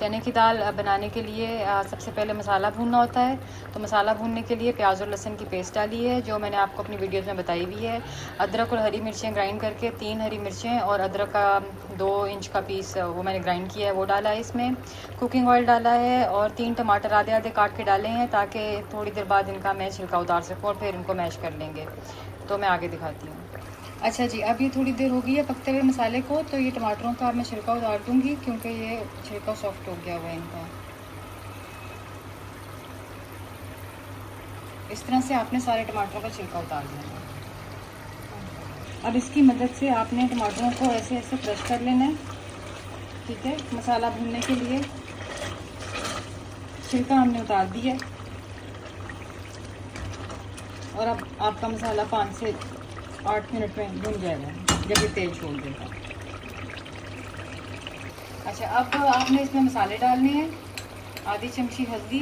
चने की दाल बनाने के लिए सबसे पहले मसाला भूनना होता है। तो मसाला भूनने के लिए प्याज और लहसुन की पेस्ट डाली है, जो मैंने आपको अपनी वीडियोज़ में बताई हुई है। अदरक और हरी मिर्चें ग्राइंड करके 3 हरी मिर्चें और अदरक का 2 इंच का पीस वो मैंने ग्राइंड किया है, वो डाला है इसमें। कुकिंग ऑयल डाला है और 3 टमाटर आधे आधे काट के डाले हैं, ताकि थोड़ी देर बाद इनका मैं छिलका उतार सकूँ और फिर इनको मैश कर लेंगे। तो मैं आगे दिखाती हूँ। अच्छा जी, अब ये थोड़ी देर हो गई है पकते हुए मसाले को, तो ये टमाटरों का मैं छिलका उतार दूँगी, क्योंकि ये छिलका सॉफ्ट हो गया हुआ है इनका। इस तरह से आपने सारे टमाटरों का छिलका उतार देना है। अब इसकी मदद से आपने टमाटरों को ऐसे ऐसे क्रश कर लेना है, ठीक है। मसाला भूनने के लिए छिलका हमने उतार दिया और अब आपका मसाला 5 से 8 मिनट में भून जाएगा जब ये तेल छोड़ देगा। अच्छा, अब आपने इसमें मसाले डालने हैं। आधी चमची हल्दी,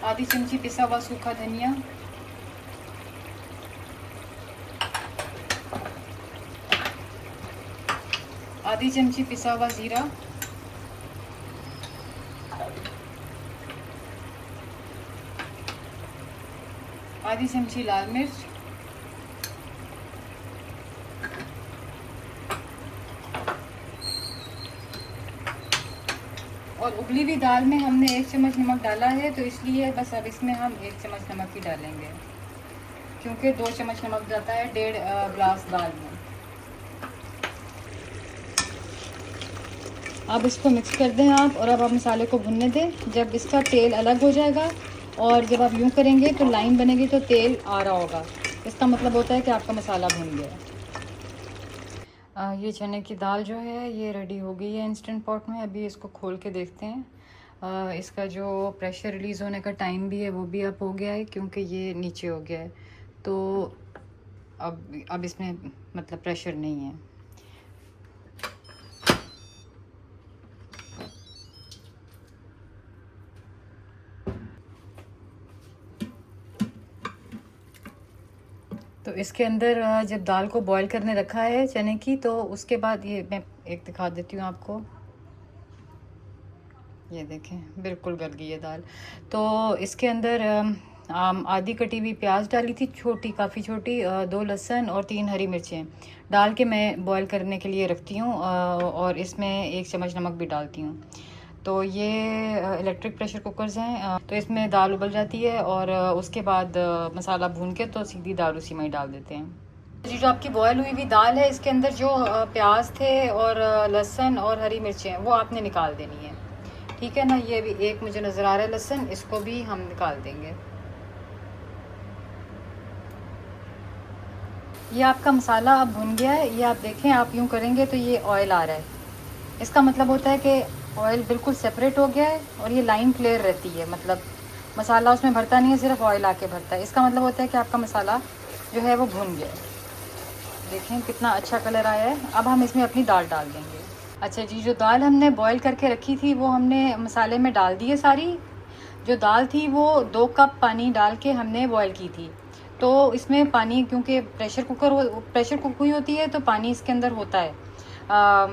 आधी चमची पिसा हुआ सूखा धनिया, आधी चमची पिसा हुआ जीरा, आधी चमची लाल मिर्च, और उबली हुई दाल में हमने 1 चम्मच नमक डाला है, तो इसलिए बस अब इसमें हम 1 चम्मच नमक ही डालेंगे, क्योंकि 2 चम्मच नमक जाता है 1.5 गिलास दाल में। अब इसको मिक्स कर दें आप, और अब आप मसाले को भुनने दें। जब इसका तेल अलग हो जाएगा और जब आप यूँ करेंगे तो लाइन बनेगी, तो तेल आ रहा होगा, इसका मतलब होता है कि आपका मसाला भुन गया है। ये चने की दाल जो है ये रेडी हो गई है इंस्टेंट पॉट में। अभी इसको खोल के देखते हैं। इसका जो प्रेशर रिलीज़ होने का टाइम भी है वो भी अप हो गया है, क्योंकि ये नीचे हो गया है। तो अब इसमें मतलब प्रेशर नहीं है। तो इसके अंदर जब दाल को बॉईल करने रखा है चने की, तो उसके बाद ये मैं एक दिखा देती हूँ आपको। ये देखें, बिल्कुल गल गई है दाल। तो इसके अंदर आधी कटी हुई प्याज डाली थी, छोटी, काफ़ी छोटी, 2 लहसुन और 3 हरी मिर्चें डाल के मैं बॉईल करने के लिए रखती हूँ, और इसमें 1 चम्मच नमक भी डालती हूँ। तो ये इलेक्ट्रिक प्रेशर कुकर्स हैं, तो इसमें दाल उबल जाती है और उसके बाद मसाला भून के तो सीधी दाल उसी में ही डाल देते हैं। जी, जो आपकी बॉयल हुई हुई दाल है, इसके अंदर जो प्याज थे और लहसुन और हरी मिर्चें वो आपने निकाल देनी है, ठीक है ना। ये भी एक मुझे नज़र आ रहा है लहसुन, इसको भी हम निकाल देंगे। ये आपका मसाला अब भुन गया है। ये आप देखें, आप यूँ करेंगे तो ये ऑयल आ रहा है, इसका मतलब होता है कि ऑयल बिल्कुल सेपरेट हो गया है और ये लाइन क्लियर रहती है, मतलब मसाला उसमें भरता नहीं है, सिर्फ ऑयल आके भरता है। इसका मतलब होता है कि आपका मसाला जो है वो भुन गया है। देखें कितना अच्छा कलर आया है। अब हम इसमें अपनी दाल डाल देंगे। अच्छा जी, जो दाल हमने बॉईल करके रखी थी वो हमने मसाले में डाल दी है सारी। जो दाल थी वो 2 कप पानी डाल के हमने बॉईल की थी। तो इसमें पानी, क्योंकि प्रेशर कुक हुई होती है तो पानी इसके अंदर होता है,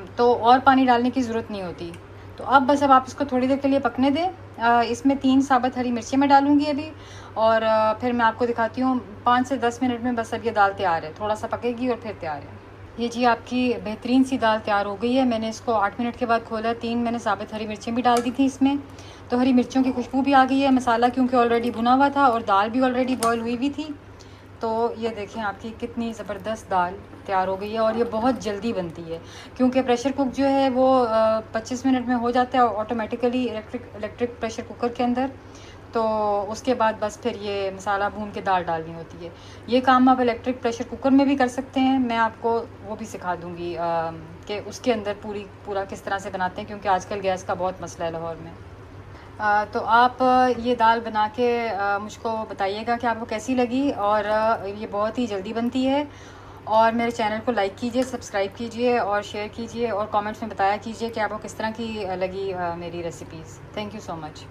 तो और पानी डालने की ज़रूरत नहीं होती। तो अब बस अब आप इसको थोड़ी देर के लिए पकने दें। इसमें 3 साबुत हरी मिर्चें मैं डालूँगी अभी, और फिर मैं आपको दिखाती हूँ 5 से 10 मिनट में बस अब ये दाल तैयार है। थोड़ा सा पकेगी और फिर तैयार है। ये जी आपकी बेहतरीन सी दाल तैयार हो गई है। मैंने इसको 8 मिनट के बाद खोला। 3 मैंने साबुत हरी मिर्चें भी डाल दी थी इसमें, तो हरी मिर्चों की खुशबू भी आ गई है। मसाला क्योंकि ऑलरेडी भुना हुआ था और दाल भी ऑलरेडी बॉयल हुई हुई थी। तो ये देखें आपकी कितनी ज़बरदस्त दाल तैयार हो गई है, और ये बहुत जल्दी बनती है, क्योंकि प्रेशर कुक जो है वो 25 मिनट में हो जाता है ऑटोमेटिकली इलेक्ट्रिक प्रेशर कुकर के अंदर। तो उसके बाद बस फिर ये मसाला भून के दाल डालनी होती है। ये काम आप इलेक्ट्रिक प्रेशर कुकर में भी कर सकते हैं, मैं आपको वो भी सिखा दूँगी कि उसके अंदर पूरा किस तरह से बनाते हैं, क्योंकि आजकल गैस का बहुत मसला है लाहौर में। तो आप ये दाल बना के मुझको बताइएगा कि आपको कैसी लगी, और ये बहुत ही जल्दी बनती है। और मेरे चैनल को लाइक कीजिए, सब्सक्राइब कीजिए और शेयर कीजिए, और कमेंट्स में बताया कीजिए कि आपको किस तरह की लगी मेरी recipes. Thank you so much.